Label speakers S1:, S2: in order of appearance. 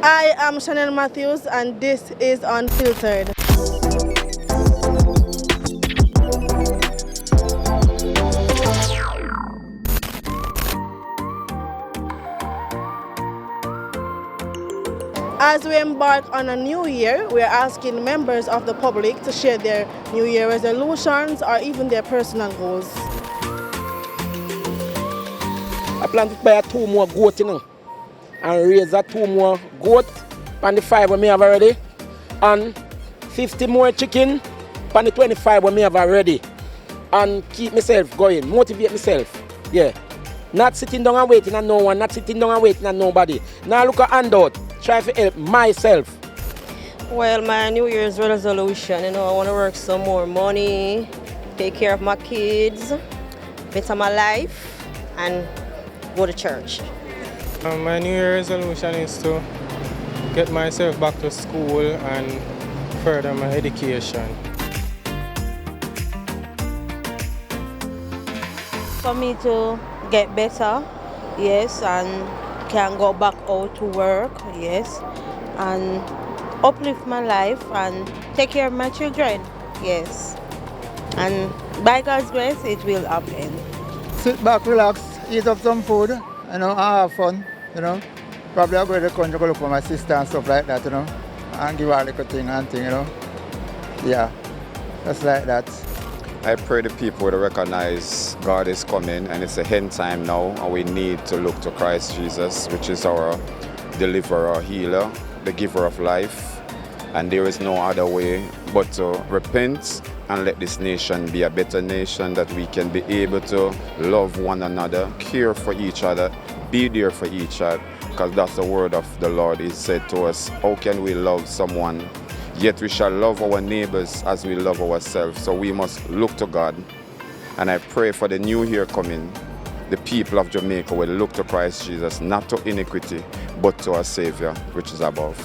S1: I am Chanel Matthews and this is Unfiltered. As we embark on a new year, we are asking members of the public to share their New Year resolutions or even their personal goals.
S2: I plan to buy 2 more goats, and raise 2 more goats on the 5 we have already, and 50 more chicken on the 25 we have already, and keep myself going, motivate myself, yeah. Not sitting down and waiting on no one, not sitting down and waiting on nobody. Now look at handout, try to help myself.
S3: Well, my New Year's resolution, I want to work some more money, take care of my kids, better my life, and go to church.
S4: My New Year resolution is to get myself back to school and further my education.
S5: For me to get better, yes, and can go back out to work, yes, and uplift my life and take care of my children, yes. And by God's grace, it will happen.
S6: Sit back, relax, eat up some food, and have fun, Probably I'll go to the country, go look for my sister and stuff like that, and give her a little thing and thing, Yeah, just like that.
S7: I pray the people would recognize God is coming and it's the end time now, and we need to look to Christ Jesus, which is our deliverer, healer, the giver of life. And there is no other way but to repent and let this nation be a better nation, that we can be able to love one another, care for each other, be there for each other, because that's the word of the Lord. He said to us, how can we love someone? Yet we shall love our neighbors as we love ourselves. So we must look to God. And I pray for the new year coming, the people of Jamaica will look to Christ Jesus, not to iniquity, but to our Savior, which is above.